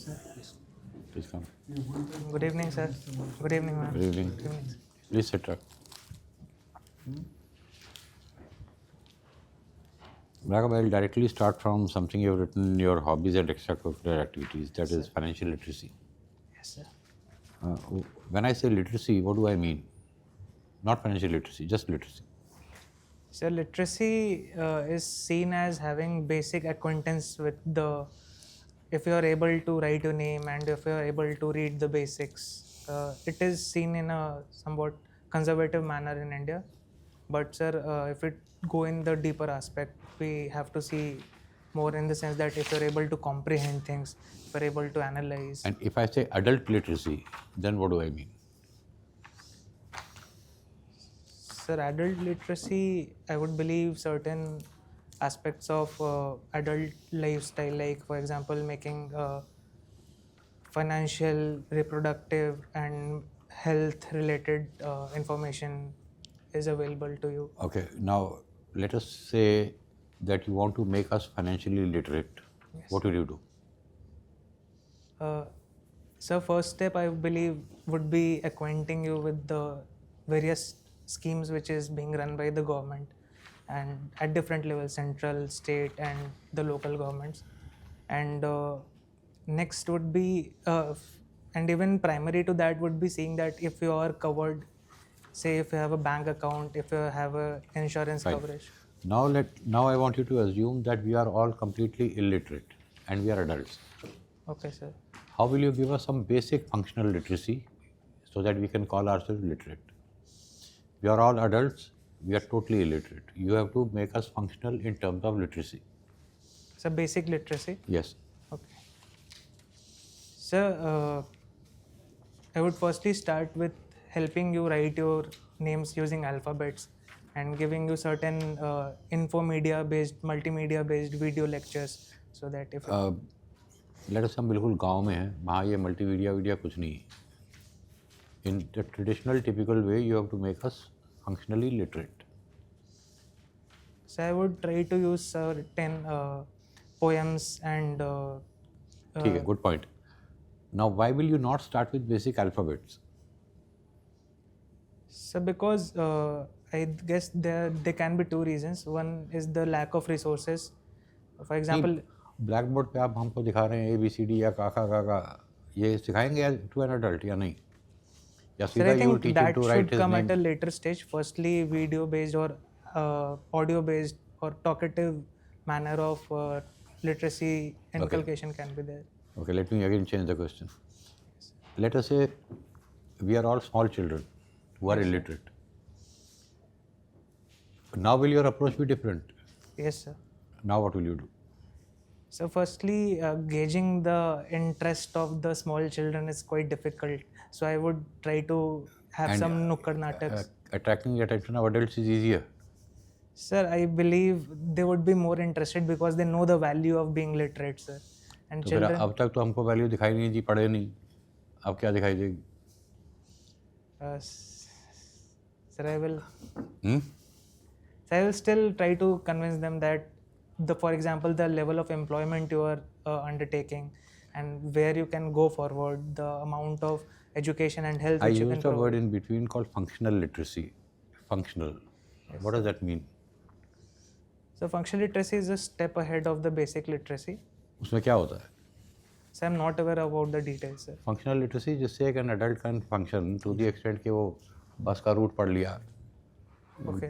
sir. Please come. Good evening, sir. Good evening, ma'am. Good evening. Good evening. Please sit up. Raghav, I'll directly start from something you've written in your hobbies and extracurricular activities, that is financial literacy. Yes, sir. When I say literacy, what do I mean? Not financial literacy, just literacy. So literacy is seen as having basic acquaintance with if you are able to write your name and if you are able to read the basics. It is seen in a somewhat conservative manner in India. But sir, if it go in the deeper aspect, we have to see more in the sense that if you're able to comprehend things, if you're able to analyze. And if I say adult literacy, then what do I mean? Sir, adult literacy, I would believe certain aspects of adult lifestyle, like for example, making financial, reproductive, and health-related information is available to you. Okay, now let us say that you want to make us financially literate. Yes. What will you do? So first step, I believe, would be acquainting you with the various schemes which is being run by the government and at different levels, central, state, and the local governments. And next would be, and even primary to that would be seeing that if you are covered, say if you have a bank account, if you have a insurance Fine. coverage. Now I want you to assume that we are all completely illiterate and we are adults. Okay, sir. How will you give us some basic functional literacy so that we can call ourselves literate? We are all adults, we are totally illiterate. You have to make us functional in terms of literacy. So basic literacy. Yes. Okay. So I would firstly start with helping you write your names using alphabets and giving you certain infomedia-based, multimedia-based video lectures so that if... Let us say हम बिल्कुल गांव में हैं, वहाँ ये multimedia कुछ नहीं है. In the traditional, typical way, you have to make us functionally literate. So I would try to use certain poems and... Okay, good point. Now, why will you not start with basic alphabets? So because I guess there can be two reasons. One is the lack of resources. For example... black board पे आप हमको दिखा रहे हैं ABCD या का ये सिखाएंगे टू एन अडल्ट या नहीं? या Sir, I think that to should write his come name? at a later stage. Firstly, video-based or audio-based or talkative manner of literacy inculcation can be there. Okay, let me again change the question. Let us say we are all small children who are illiterate. Now will your approach be different? Yes, sir. Now what will you do? So firstly, gauging the interest of the small children is quite difficult. So I would try to have some nukkad nataks. Attracting the attention of adults is easier. Sir, I believe they would be more interested because they know the value of being literate, sir. And तो children... अब तक तो हमको value दिखाई नहीं दी, पढ़े नहीं, अब क्या दिखाई देगी? Sir, I will still try to convince them that for example, the level of employment you are undertaking and where you can go forward, the amount of education and health I which you can used a provide. word in between called functional literacy. Functional. Yes, what does that mean? So functional literacy is a step ahead of the basic literacy. उसमें क्या होता है? So I'm not aware about the details, sir. Functional literacy जिससे एक adult can function to the extent कि वो बस का रूट पढ़ लिया,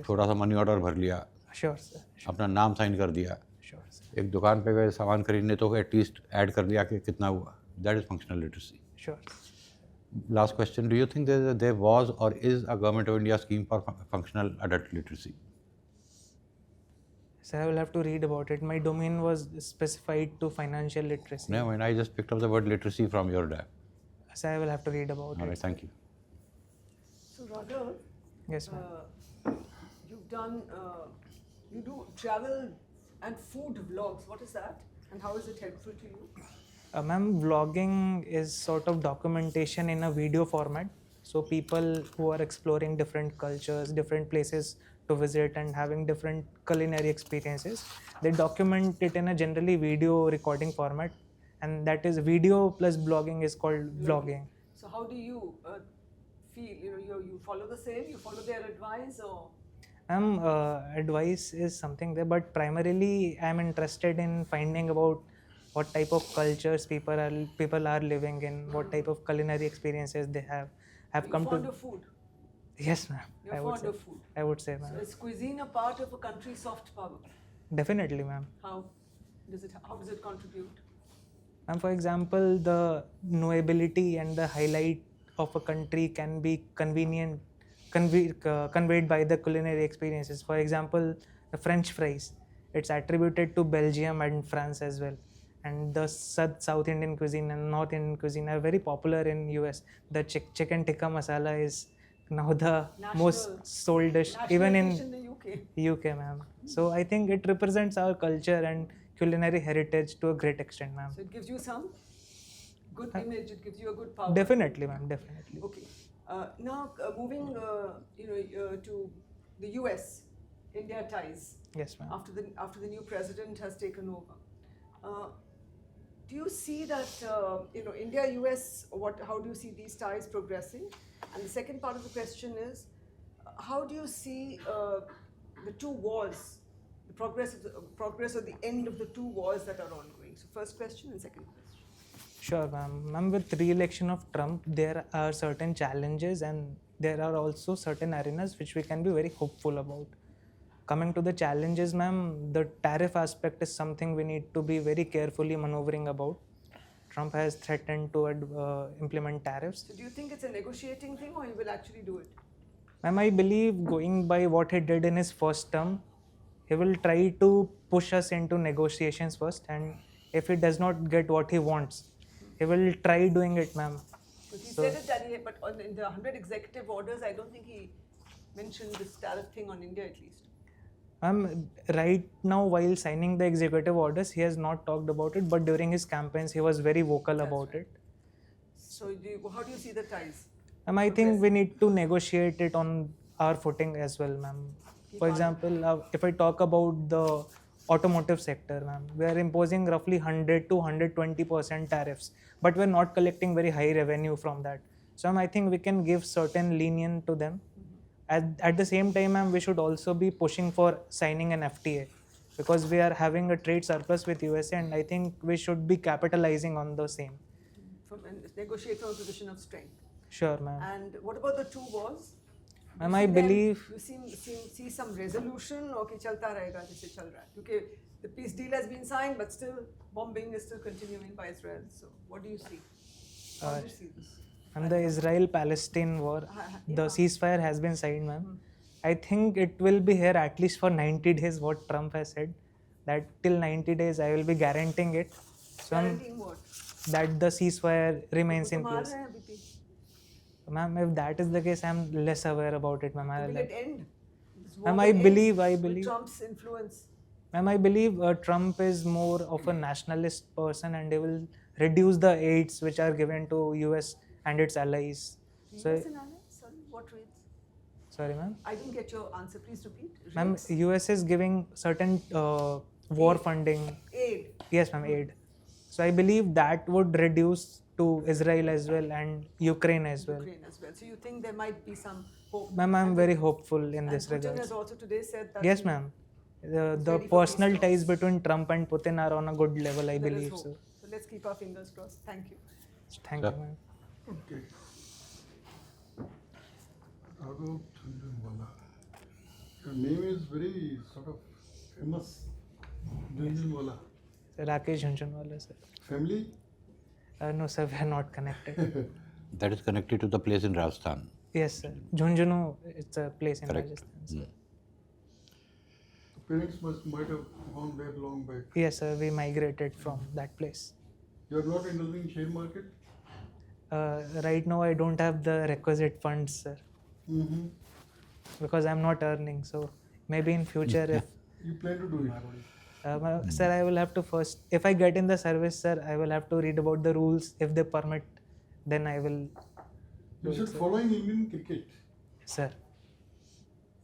थोड़ा सा मनी ऑर्डर भर लिया, Sure, sir. अपना नाम साइन कर दिया, Sure, sir. एक दुकान पे गए सामान खरीदने तो एटलीस्ट ऐड कर दिया कि कितना हुआ. That is functional literacy. Sure. Last question: do you think there was or is a Government of India scheme for functional adult literacy? So I will have to read about it. My domain was specified to financial literacy. No, I just picked up the word literacy from your DAF. So I will have to read about it. All right, thank you. So Raghav, Yes, ma'am. you've done, you do travel and food vlogs. What is that and how is it helpful to you? Ma'am, vlogging is sort of documentation in a video format. So people who are exploring different cultures, different places to visit and having different culinary experiences, they document it in a generally video recording format and that is video plus blogging is called vlogging. So how do you feel? You follow the same? You follow their advice, or? Advice is something there, but primarily I'm interested in finding about what type of cultures people are living in, what type of culinary experiences they have. I've You're come fond to of food. yes, ma'am. You're fond of food. I would say, ma'am. So is cuisine a part of a country's soft power? Definitely, ma'am. How does it contribute? And for example, the knowability and the highlight of a country can be convenient, conveyed by the culinary experiences. For example, the French fries, it's attributed to Belgium and France as well. And the South Indian cuisine and North Indian cuisine are very popular in US. The chicken tikka masala is now the most sold dish, even in the UK. UK, ma'am. So I think it represents our culture and culinary heritage to a great extent, ma'am. So it gives you some good image. It gives you a good power. Definitely, ma'am. Definitely. Okay. Now moving, to the US, India ties. Yes, ma'am. After the new president has taken over, do you see that India US? How do you see these ties progressing? And the second part of the question is, how do you see the two wars, the progress or the end of the two wars that are ongoing? So first question and second question. Sure, ma'am. Ma'am, with re-election of Trump, there are certain challenges and there are also certain arenas which we can be very hopeful about. Coming to the challenges, ma'am, the tariff aspect is something we need to be very carefully maneuvering about. Trump has threatened to implement tariffs. So do you think it's a negotiating thing, or he will actually do it? Ma'am, I believe going by what he did in his first term, he will try to push us into negotiations first, and if he does not get what he wants, he will try doing it, ma'am. But he said it that but in the 100 executive orders, I don't think he mentioned this tariff thing on India at least. Right now, while signing the executive orders, he has not talked about it, but during his campaigns, he was very vocal about it. So how do you see the ties? I think we need to negotiate it on our footing as well, ma'am. For example, if I talk about the automotive sector, ma'am, we are imposing roughly 100 to 120% tariffs, but we're not collecting very high revenue from that. So I think we can give certain lenient to them. At the same time, ma'am, we should also be pushing for signing an FTA because we are having a trade surplus with USA, and I think we should be capitalizing on the same. And negotiate from a position of strength. Sure, ma'am. And what about the two wars? Ma'am, I believe you see some resolution, or कि चलता रहेगा जैसे चल रहा है, क्योंकि the peace deal has been signed, but still bombing is still continuing by Israel. So what do you see? How do you see this? And the Israel-Palestine war, the ceasefire has been signed, ma'am. I think it will be here at least for 90 days, what Trump has said. That till 90 days, I will be guaranteeing it. So Guaranteeing what? That the ceasefire remains in place. है अभी भी? Ma'am, if that is the case, I'm less aware about it, ma'am. Will it end? Ma'am, I believe. With Trump's influence. Ma'am, I believe Trump is more of a nationalist person, and they will reduce the aids which are given to US and its allies. So, US and allies? Sorry, what rates? Sorry, ma'am. I didn't get your answer. Please repeat. Ma'am, US is giving certain war funding. Aid. Yes, ma'am, aid. So I believe that would reduce to Israel as well and Ukraine as well. So you think there might be some hope? Ma'am, I'm very hopeful in this regard. Putin has also today said that. Yes, ma'am. The personal ties between Trump and Putin are on a good level, I believe. So let's keep our fingers crossed. Thank you. Thank you, ma'am. Okay. Arun, your name is very sort of famous. Jhunjhunwala. Rakesh Jhunjhunwala, sir. Family? No, sir, we are not connected. That is connected to the place in Rajasthan. Yes, sir. Jhunjhunu, it's a place in Correct. Rajasthan. Sir. Parents might have gone there long back. Yes, sir. We migrated from that place. You are not interested in share market? Right now, I don't have the requisite funds, sir. Mm-hmm. Because I'm not earning. So maybe in future, if You plan to do it? sir, I will have to first, if I get in the service, sir, I will have to read about the rules. If they permit, then I will. You said following Indian cricket. Sir.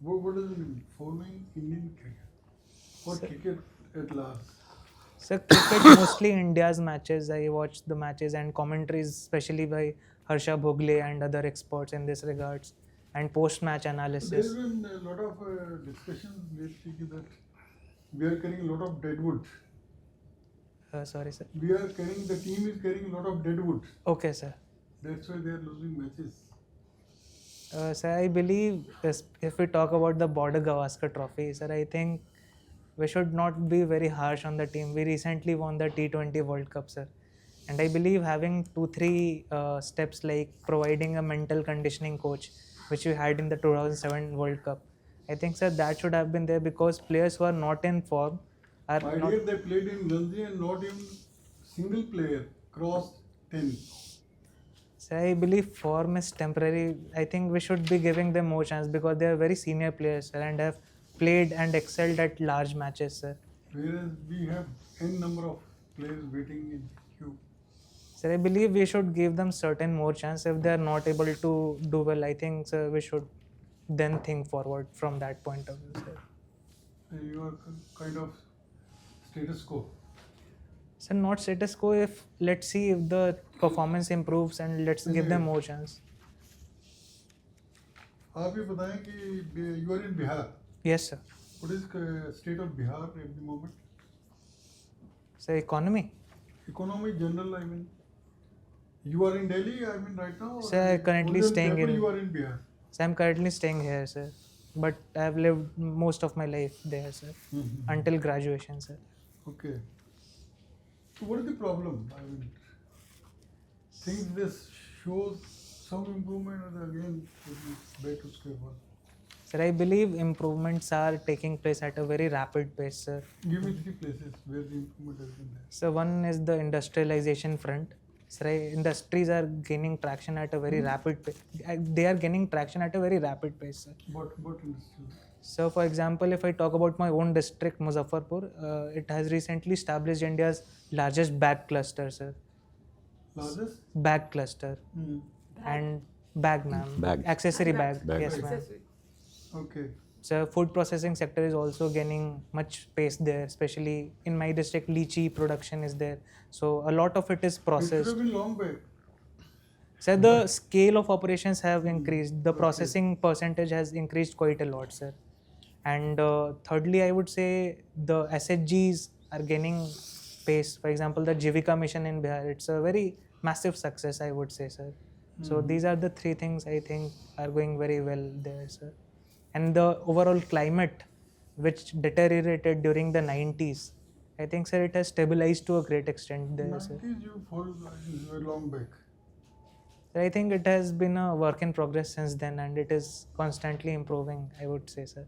What does it mean? Following Indian cricket? What cricket at last? So cricket, mostly India's matches. I watch the matches and commentaries, especially by Harsha Bhogle and other experts in this regards, and post-match There's analysis. been a lot of discussions lately that we are carrying a lot of deadwood. Sorry, sir. The team is carrying a lot of deadwood. Okay, sir. That's why they are losing matches. Sir, I believe if we talk about the Border Gavaskar Trophy, sir, I think we should not be very harsh on the team. We recently won the T20 World Cup, sir. And I believe having 2-3 steps like providing a mental conditioning coach, which we had in the 2007 World Cup, I think, sir, that should have been there because players who are not in form are My not. dear, they played in Ganzi and not even single player crossed 10. So I believe form is temporary. I think we should be giving them more chance because they are very senior players, sir, and have played and excelled at large matches, sir. Whereas we have n number of players waiting in queue. Sir, I believe we should give them certain more chance. If they are not able to do well, I think, sir, we should then think forward from that point of view, sir. You are kind of status quo. Sir, not status quo. If let's see if the performance improves and let's give them more chance. आप ये बताएं कि you are in Bihar. Yes, sir. What is the state of Bihar at the moment? Sir, economy. Economy general, I mean. You are in Delhi, I mean, right now? Sir, I currently Or staying in. You are in Bihar. So I'm currently staying here, sir. But I have lived most of my life there, sir, until graduation, sir. Okay. So what is the problem? I mean, things this shows some improvement and again it is back to square one. Sir, I believe improvements are taking place at a very rapid pace, sir. Give me 3 places where the improvement has been there. So one is the industrialization front. Sir, industries are gaining traction at a very rapid pace. They are gaining traction at a very rapid pace, sir. What industry? So, for example, if I talk about my own district, Muzaffarpur, it has recently established India's largest bag cluster, sir. Largest? Bag cluster. And bag, ma'am. Bag. Accessory bag. Yes, Accessory. ma'am. Okay. So, food processing sector is also gaining much pace there, especially in my district, lychee production is there. So, a lot of it is It should processed. have been long back. Sir, the scale of operations have increased. The processing percentage has increased quite a lot, sir. And thirdly, I would say the SHGs are gaining pace. For example, the Jivika mission in Bihar, it's a very massive success, I would say, sir. So these are the 3 things I think are going very well there, sir. And the overall climate, which deteriorated during the 90s, I think, sir, it has stabilized to a great extent there, sir. 90s you followed long back. I think it has been a work in progress since then and it is constantly improving, I would say, sir.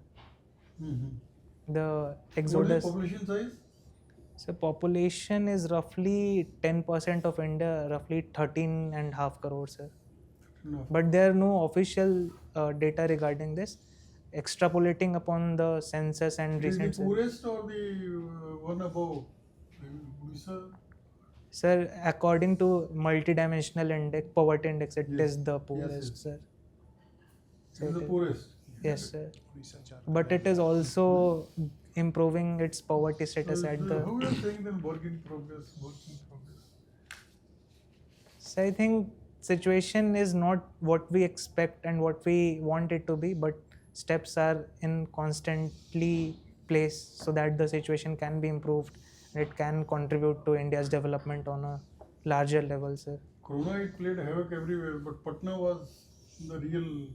The What is exodus. the population size? So population is roughly 10% of India, roughly 13.5 crores, sir. No. But there are no official data regarding this. Extrapolating upon the census and It is recent. the poorest or the one above? Odisha? Sir, according to multidimensional index, poverty index, it Yes. is the poorest, yes. sir. It is the poorest. Yes, sir. But it is also improving its poverty status So, at how the. you are saying then work in progress? So I think situation is not what we expect and what we want it to be, but steps are in constantly placed so that the situation can be improved and it can contribute to India's development on a larger level, sir. Corona, it played havoc everywhere, but Patna was the real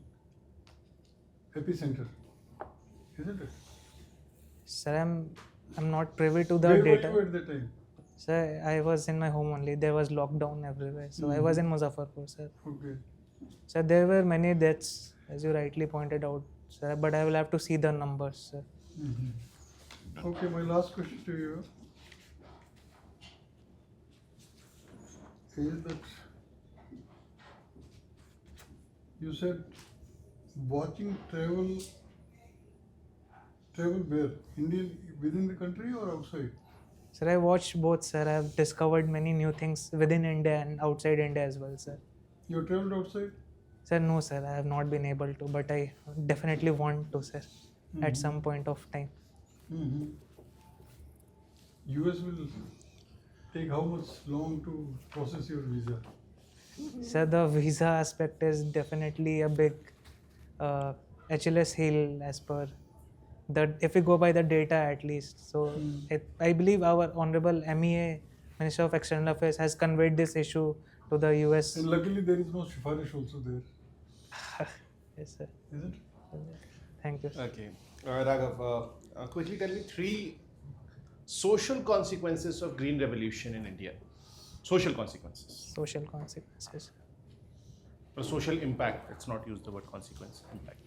epicenter, isn't it? Sir, I'm not privy to the Where data. were you at that time? Sir, I was in my home only. There was lockdown everywhere. So I was in Muzaffarpur, sir. Okay. Sir, there were many deaths, as you rightly pointed out, sir, but I will have to see the numbers, sir. Okay, my last question to you is that you said watching travel where? Within the country or outside? Sir, I watched both, sir. I have discovered many new things within India and outside India as well, sir. You traveled outside? Sir, no, sir. I have not been able to, but I definitely want to, sir, at some point of time. US will take how much long to process your visa? So the visa aspect is definitely a big HLS heel as per the, if we go by the data at least. So I believe our Honorable MEA, Minister of External Affairs, has conveyed this issue to the US. And luckily there is no Shifarish also there, Yes, sir. isn't it? Thank you. Okay. Raghav, quickly tell me 3 social consequences of Green Revolution in India. Social consequences. Social consequences. Or social impact. Let's not use the word consequence. Impact.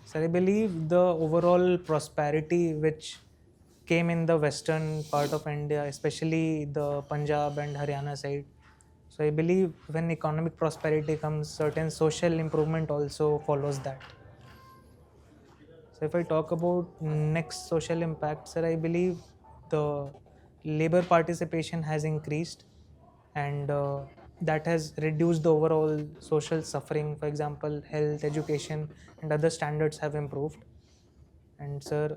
Sir, I believe the overall prosperity which came in the western part of India, especially the Punjab and Haryana side. So I believe when economic prosperity comes, certain social improvement also follows that. So if I talk about next social impact, sir, I believe the labor participation has increased, and that has reduced the overall social suffering. For example, health, education, and other standards have improved. And sir,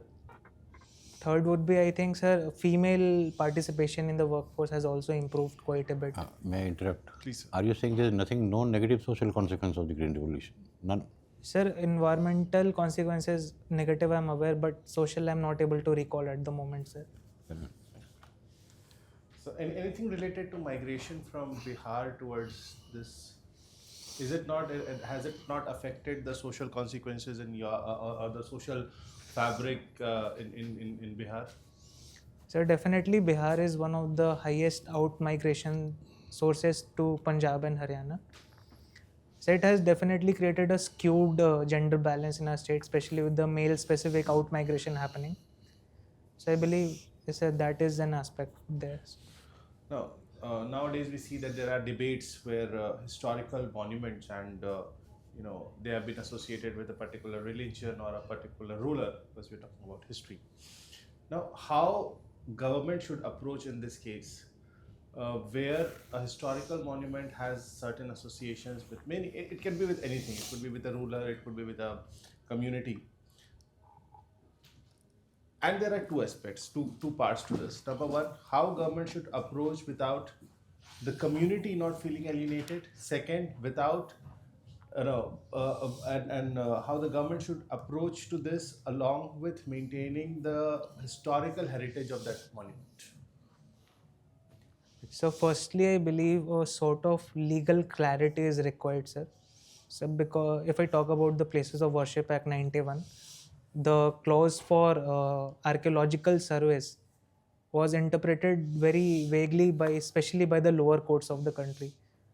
third would be, I think, sir, female participation in the workforce has also improved quite a bit. May I interrupt? Please, sir. Are you saying there is nothing, no negative social consequence of the Green Revolution? None? Sir, environmental consequences, negative I'm aware, but social I'm not able to recall at the moment, sir. So, anything related to migration from Bihar towards this? Is it not? Has it not affected the social consequences in your or the social fabric in Bihar? So definitely Bihar is one of the highest out migration sources to Punjab and Haryana. So it has definitely created a skewed gender balance in our state, especially with the male specific out migration happening. So I believe that is an aspect there. Now, nowadays we see that there are debates where historical monuments and they have been associated with a particular religion or a particular ruler, because we're talking about history. Now, how government should approach in this case, where a historical monument has certain associations with many, it can be with anything, it could be with a ruler, it could be with a community. And there are 2 aspects, two parts to this. Number 1, how government should approach without the community not feeling alienated. Second, without how the government should approach to this along with maintaining the historical heritage of that monument. So firstly, I believe a sort of legal clarity is required, sir. So because if I talk about the Places of Worship Act 91, the clause for archaeological surveys was interpreted very vaguely especially by the lower courts of the country.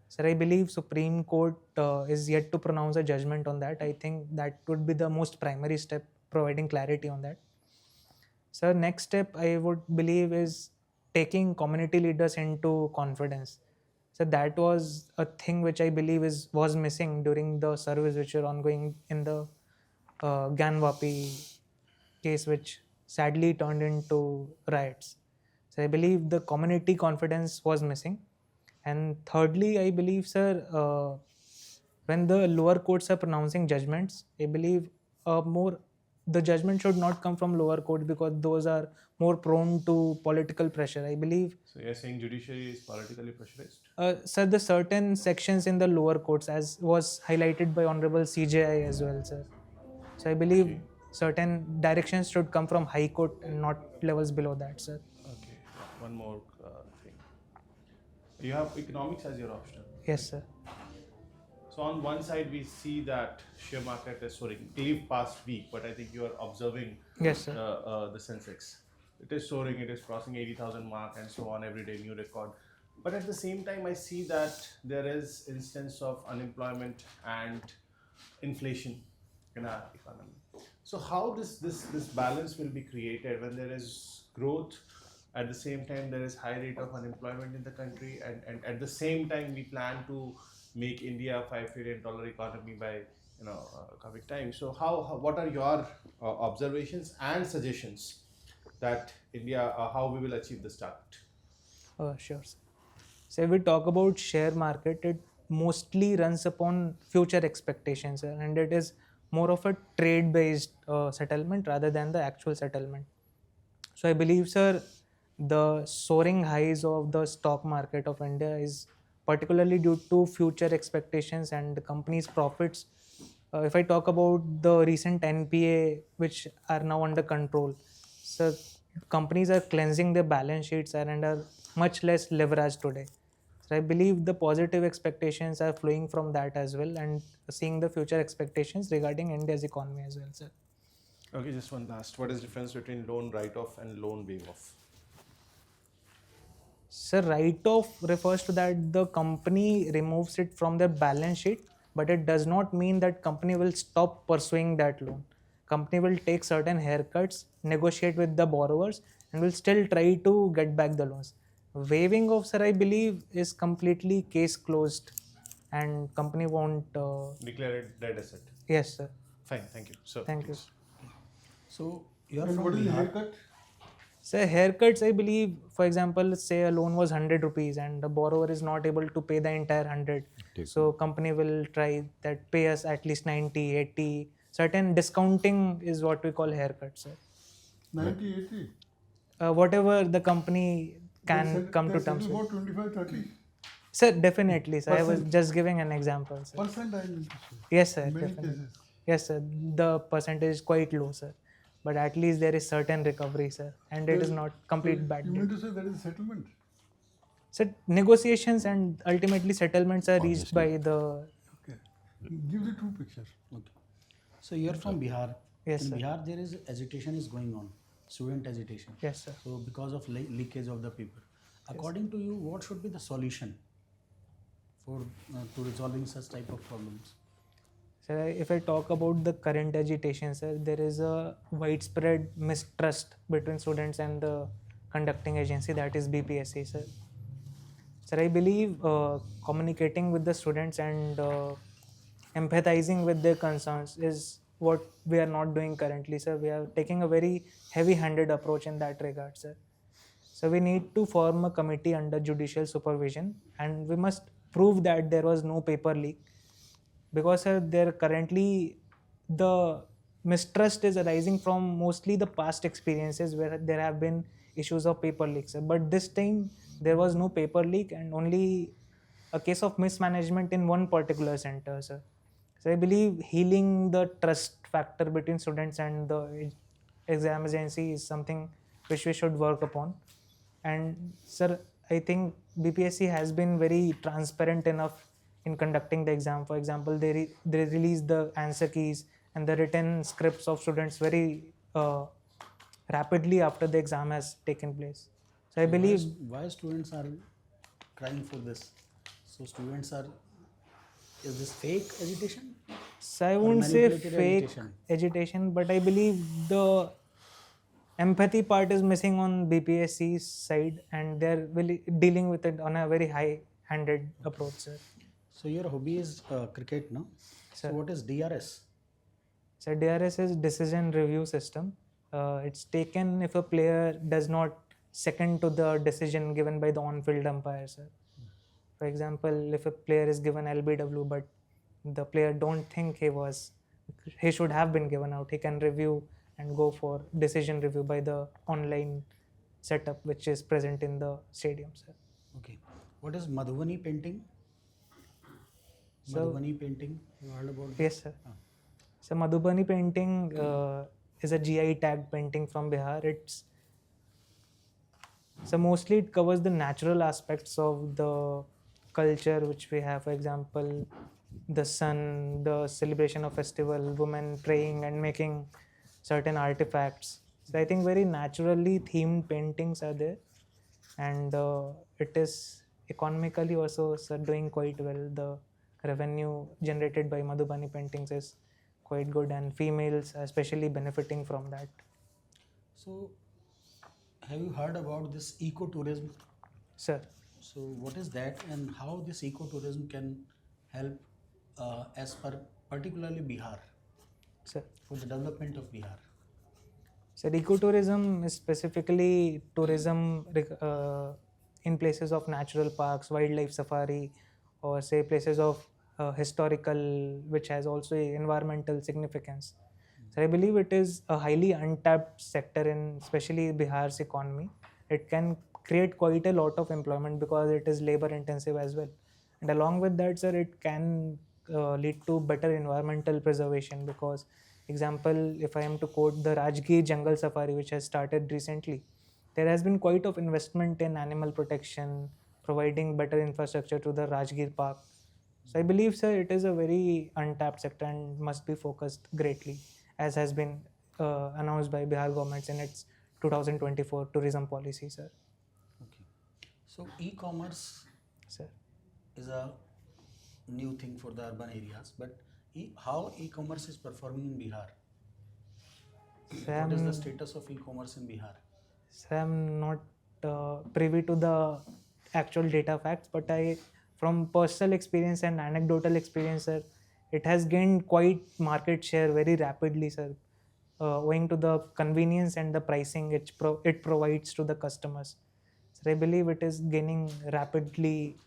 Sir, I believe Supreme Court is yet to pronounce a judgment on that. I think that would be the most primary step, providing clarity on that. Sir, next step I would believe is taking community leaders into confidence. So that was a thing which I believe was missing during the surveys which were ongoing in the Ganwapi case, which sadly turned into riots. So I believe the community confidence was missing. And thirdly, I believe, sir, when the lower courts are pronouncing judgments, I believe the judgment should not come from lower courts because those are more prone to political pressure. I believe. So you're saying judiciary is politically pressurized? Sir, the certain sections in the lower courts, as was highlighted by Honorable CJI as well, sir. So I believe certain directions should come from High Court and not levels below that, sir. Okay, one more thing. You have economics as your option. Yes, sir. So on one side we see that share market is soaring. Leave past week, but I think you are observing Yes, sir. The Sensex. It is soaring, it is crossing 80,000 mark and so on, every day new record. But at the same time I see that there is instance of unemployment and inflation in our economy. So how this balance will be created when there is growth, at the same time there is high rate of unemployment in the country, and at the same time we plan to make India a $5 trillion economy by coming time. So what are your observations and suggestions that India, how we will achieve this target? Sure, sir. So if we talk about share market, it mostly runs upon future expectations, sir, and it is more of a trade-based settlement rather than the actual settlement. So I believe, sir, the soaring highs of the stock market of India is particularly due to future expectations and the company's profits. If I talk about the recent NPA, which are now under control, so companies are cleansing their balance sheets and are much less leveraged today. So I believe the positive expectations are flowing from that as well, and seeing the future expectations regarding India's economy as well, sir. Okay, just one last. What is the difference between loan write-off and loan waive-off? Sir, write-off refers to that the company removes it from their balance sheet, but it does not mean that company will stop pursuing that loan. Company will take certain haircuts, negotiate with the borrowers, and will still try to get back the loans. Waiving off, sir, I believe is completely case closed, and company won't. Declare it dead asset. Yes, sir. Fine, thank you. So, Thank you. please. So you are And from what is the Bihar. haircut? So haircuts, I believe, for example, say a loan was 100 rupees and the borrower is not able to pay the entire 100. So company will try that pay us at least 90, 80. Certain discounting is what we call haircuts, sir. 90, 80. Whatever the company can come to terms About with. 25, 30. Sir, definitely, sir. I was Percent. just giving an example, sir. Percent I mean to say. Yes, sir. In many Definitely. cases. Yes, sir. The percentage is quite low, sir. But at least there is certain recovery, sir. And it is not complete bad You debt. mean to say that is settlement? So negotiations and ultimately settlements are reached by the. Okay. Give the true picture. Okay. So you are from Bihar. Yes, In sir. Bihar, there is agitation is going on, student agitation. Yes, sir. So because of leakage of the paper, according to you, what should be the solution for to resolving such type of problems? So if I talk about the current agitation, sir, there is a widespread mistrust between students and the conducting agency, that is BPSC, sir. Sir, I believe communicating with the students and empathizing with their concerns is what we are not doing currently, sir. We are taking a very heavy-handed approach in that regard, sir. So we need to form a committee under judicial supervision, and we must prove that there was no paper leak, because there currently the mistrust is arising from mostly the past experiences where there have been issues of paper leaks. But this time there was no paper leak and only a case of mismanagement in one particular center, sir. So I believe healing the trust factor between students and the exam agency is something which we should work upon. And sir, I think BPSC has been very transparent enough in conducting the exam. For example, they release the answer keys and the written scripts of students very rapidly after the exam has taken place. So I believe. Why students are crying for this? So students are, is this fake agitation? So I won't say manipulated fake agitation, but I believe the empathy part is missing on BPSC's side, and they're really dealing with it on a very high-handed approach, sir. So your hobby is cricket, no? Sir. So what is DRS? So DRS is decision review system. It's taken if a player does not second to the decision given by the on-field umpire, sir. For example, if a player is given LBW but the player don't think he should have been given out, he can review and go for decision review by the online setup which is present in the stadium, sir. Okay. What is Madhubani painting? So- Madhubani painting, you heard about that? Yes, sir. So Madhubani painting is a GI tag painting from Bihar. So mostly it covers the natural aspects of the culture which we have. For example, the sun, the celebration of festival, women praying and making certain artifacts. So I think very naturally themed paintings are there, and it is economically also, sir, doing quite well. The revenue generated by Madhubani paintings is quite good, and females are especially benefiting from that. So have you heard about this ecotourism? Sir, So what is that, and how this ecotourism can help as per particularly Bihar, sir. for the development of Bihar? So ecotourism is specifically tourism in places of natural parks, wildlife safari, or say places of historical, which has also environmental significance. So I believe it is a highly untapped sector in especially Bihar's economy. It can create quite a lot of employment because it is labor intensive as well. And along with that, sir, it can lead to better environmental preservation because, example, if I am to quote the Rajgir Jungle Safari, which has started recently, there has been quite of investment in animal protection, providing better infrastructure to the Rajgir Park. So I believe, sir, it is a very untapped sector and must be focused greatly, as has been announced by Bihar government in its 2024 tourism policy, sir. Okay. So e-commerce Sir. is a new thing for the urban areas, but how e-commerce is performing in Bihar? What is the status of e-commerce in Bihar? Sir, I'm not privy to the actual data facts, but from personal experience and anecdotal experience, sir, it has gained quite market share very rapidly, sir, owing to the convenience and the pricing it provides to the customers. So I believe it is gaining rapidly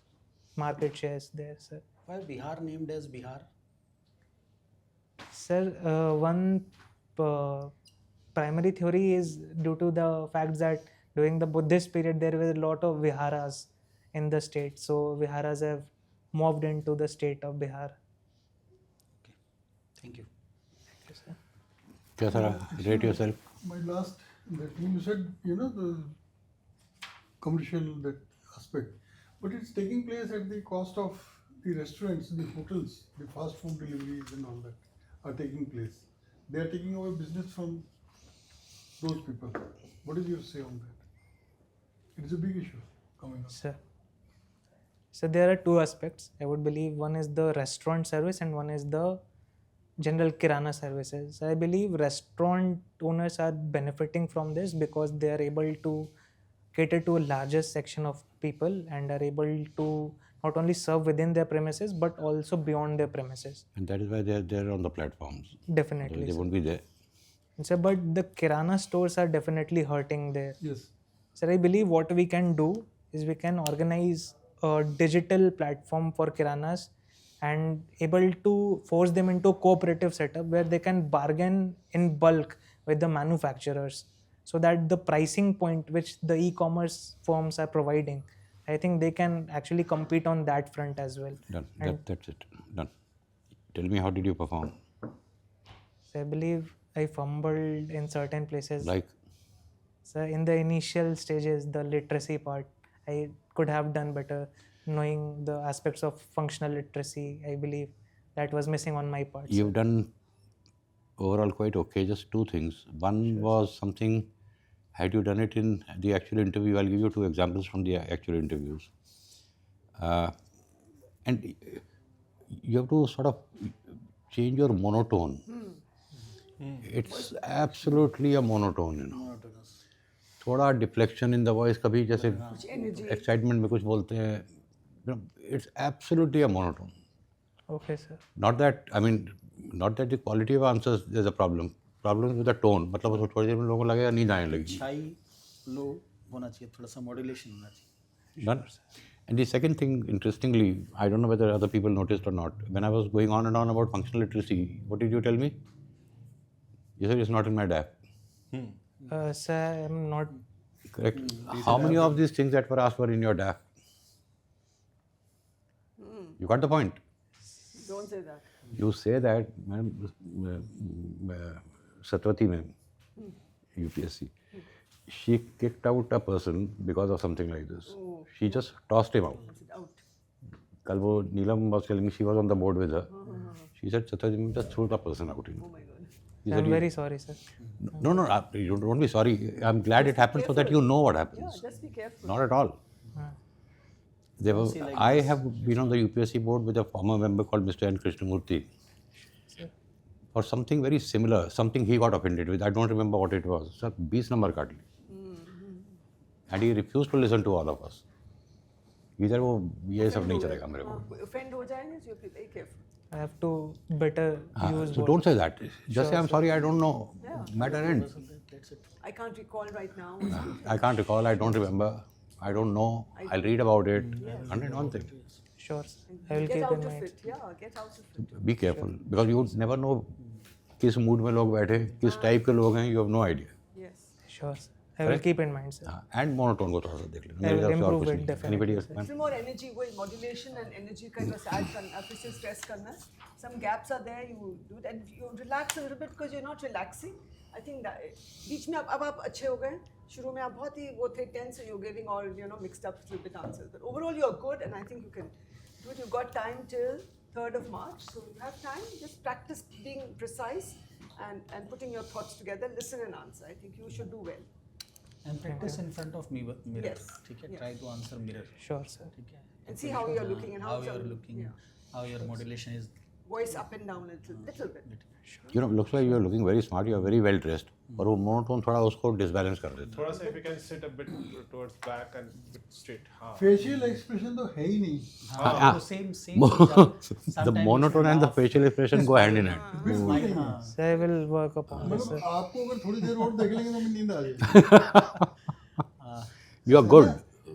market shares there, sir. Why Bihar named as Bihar? Sir, one primary theory is due to the fact that during the Buddhist period there were a lot of viharas in the state. So viharas have moved into the state of Bihar. Okay. Thank you. Thank you, sir. Yes, sir. Rate yourself. My last, that you said, the commercial, that aspect, but it's taking place at the cost of the restaurants, the hotels, the fast food deliveries and all that are taking place. They are taking away business from those people. What is your say on that? It's a big issue coming up. Sir. So there are two aspects. I would believe one is the restaurant service and one is the general kirana services. I believe restaurant owners are benefiting from this because they are able to cater to a larger section of people and are able to not only serve within their premises but also beyond their premises. And that is why they're on the platforms. Definitely. They sir. won't be there. Sir, but the kirana stores are definitely hurting there. Yes. Sir, I believe what we can do is we can organize a digital platform for kiranas and able to force them into a cooperative setup where they can bargain in bulk with the manufacturers so that the pricing point which the e-commerce firms are providing, I think they can actually compete on that front as well. Done. And That's it. Done. Tell me, how did you perform? so I believe I fumbled in certain places. Like? So in the initial stages, the literacy part, I could have done better. Knowing the aspects of functional literacy, I believe that was missing on my part. You've done overall quite okay. Just two things. One was something, had you done it in the actual interview, I'll give you two examples from the actual interviews. And you have to sort of change your monotone. It's absolutely a monotone, Monotonous. थोड़ा deflection in the voice, कभी जैसे Which energy? excitement में कुछ बोलते हैं. It's absolutely a monotone. Okay, sir. Not that the quality of answers there's a problem. Problem is with the tone. मतलब उसको थोड़ी देर में लोगों को लगेगा नींद आने लगी. Chai low होना चाहिए, थोड़ा सा modulation होना चाहिए. Done. And the second thing, interestingly, I don't know whether other people noticed or not, when I was going on and on about functional literacy, what did you tell me? You said it's not in my DAF. Sir, I'm not. Correct. How many of these things that were asked were in your DAF? You got the point? Don't say that. You say that, Satvati ma'am, UPSC, she kicked out a person because of something like this. Oh. She just tossed him out. Is it out? Kal wo Neelam was telling me, she was on the board with her. She said, Satvati ma'am just threw the person out. Oh my God. He I'm said, very sorry, sir. No, you don't be sorry. I'm glad it happened so that you know what Yeah, happens. just be careful. Not at all. I have been on the UPSC board with a former member called Mr. N. Krishnamurthy. For something very similar, something he got offended with. I don't remember what it was. Sir, 20 number cut liye. And he refused to listen to all of us. He said, वो ये सब नहीं चलेगा मेरे को. Offend हो जाएंगे, so you have to be very careful. I have to better use. So what- don't say that. Just say, I'm sorry, I don't know. Yeah. Matter ends. That's it. I can't recall right now. I can't recall, I don't remember. I don't know. I'll read about it. 101 thing. Sure, sir. I will Get keep out in of mind. it. Yeah, get out of it. Be careful because you would never know किस mood में लोग बैठे, किस type के लोग हैं, you have no idea. Yes. Sure, sir. I will keep in mind, sir. हाँ, and monotone को थोड़ा सा देख लेना. I मेरी will तरफ से और improve कुछ it नहीं. definitely, Anybody else? sir. ma'am? Little more energy, वही modulation and energy का बस add करना, फिर से stress करना. Some gaps are there, you do it and you relax a little bit because you're not relaxing. I think that बीच में अब आप अच्छे हो गए. शुरू में आप बहुत ही वो थे tense, you're getting all mixed up little bit answers. But overall you're good and I think you can do it. You've got time till 3rd of March, so you have time. Just practice being precise and putting your thoughts together. Listen and answer. I think you should do well. And practice in front of mirror. Yes. ठीक है. Yeah. Try to answer mirror. Sure, sir. ठीक है. And see how you're looking and how how you're looking, yeah. how your modulation is. Voice up and down a little bit. You know, looks like you are looking very smart. You are very well dressed. और वो monotone थोड़ा उसको disbalance कर देता है. थोड़ा सा if you can sit a bit towards back and bit straight. हाँ. Facial expression तो है ही नहीं. हाँ, तो same. The monotone and the facial expression go hand in hand. बिल्कुल नहीं. So I will work upon this, मतलब sir. आपको अगर थोड़ी देर और देख लेंगे तो हमें नींद आ जाएगी. You are good.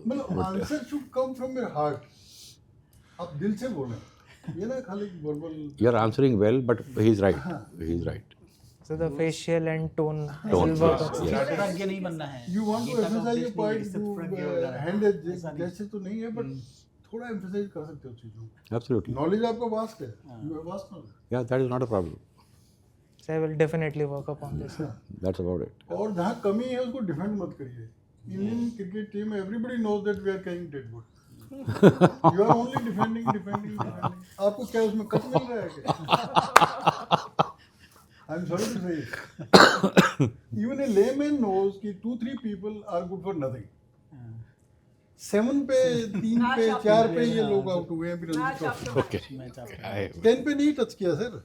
मतलब answer should come from your heart. आप दिल से बोलें. ये ना खाली verbal. You are answering well, but he's right. He's right. So the facial and tone I Tone, will work yes, upon. yes. प्राज्ञ नहीं बनना है. You want to गीता का emphasize your उपदेश point नहीं है, to इससे प्रज्ञ हो जाना है. hand जैसे तो नहीं है but थोड़ा emphasize कर सकते हो चीजों को. Absolutely. Knowledge आपका vast है. You have vast knowledge. Yeah, that is not a problem. So I will definitely work upon this, sir. That's about it. और जहाँ कमी है उसको डिफेंड मत करिए. Indian cricket team, everybody knows that we are carrying dead wood. You are only defending. आपको क्या उसमें कट मिल रहा है क्या? I'm sorry to say it. Even a layman knows कि 2-3 people are good for nothing. 7 पे 3 पे 4 पे ये लोग आउट हुए हैं फिर Match after match. Okay. 10 पे नहीं टच किया सर.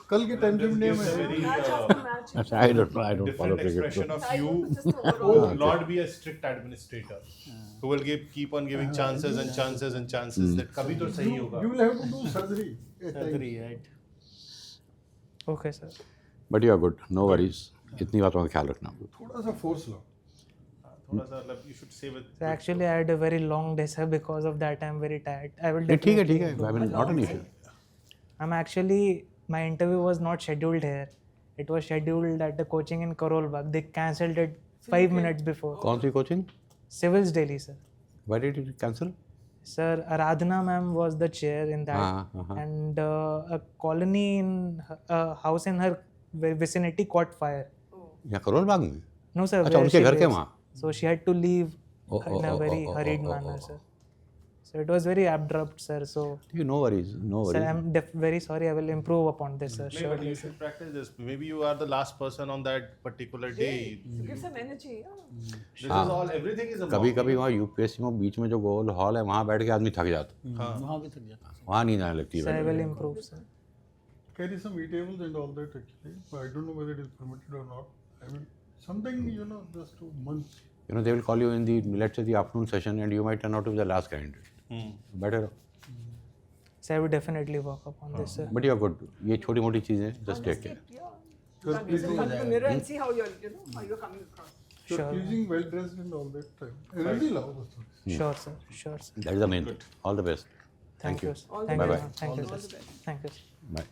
कल के टाइम जब This is में very Match after match. I don't follow different cricket. expression of I you don't just who overall. will not be a strict administrator who will keep on giving chances and chances that कभी तो सही होगा. you will have to do surgery at times. right. Okay, sir. But you are good. No worries. इतनी बातों का ख्याल रखना. थोड़ा सा फोर्स लो. थोड़ा सा मतलब you should say with. So actually I had a very long day, sir. Because of that I'm very tired. I will नहीं, ठीक definitely. है. I mean, not an issue. I'm actually, my interview was not scheduled here. It was scheduled at the coaching in Karol Bagh. They cancelled it 5 minutes before. कौन सी coaching? Civils Delhi, sir. Why did it cancel? Sir, Aradhana ma'am was the chair in that. Uh-huh. And a colony in a house in her vicinity caught fire. यहाँ करोल बाग में? No, sir. अच्छा, where उनके she घर के lives. वहाँ? So she had to leave in a very oh, hurried oh, manner, oh. sir. So it was very abrupt, sir. So, No worries. sir, I'm very sorry. I will improve upon this, sir. No, but Surely, you sir. should practice this. Maybe you are the last person on that particular day. So give some energy. Yeah. This is all. Everything is a. कभी mock. कभी वहाँ UPSC में बीच में जो गोल hall है वहाँ बैठ के आदमी थक जाता. वहाँ भी थक जाता है. वहाँ नींद आने लगती Sir, I है. will improve, sir. Carry some e-tables and all that actually. But I don't know whether it is permitted or not. I mean, something, just to munch. They will call you in the, let's say, the afternoon session and you might turn out to be the last candidate. Better. So I will definitely work upon this, sir. But you are good. ये छोटी मोटी चीजें just And take just care. keep, yeah. Just in front of the mirror and see how you're, how you're coming across. You're Sure. pleasing, well dressed and all that time. Energy lao bas thodi. Sure, sir. Sure, sir. That is the main thing. All the best. Thank you, sir. All the Thank you, best. ma'am. Thank you, All sir. the best. Thank you, sir. Bye.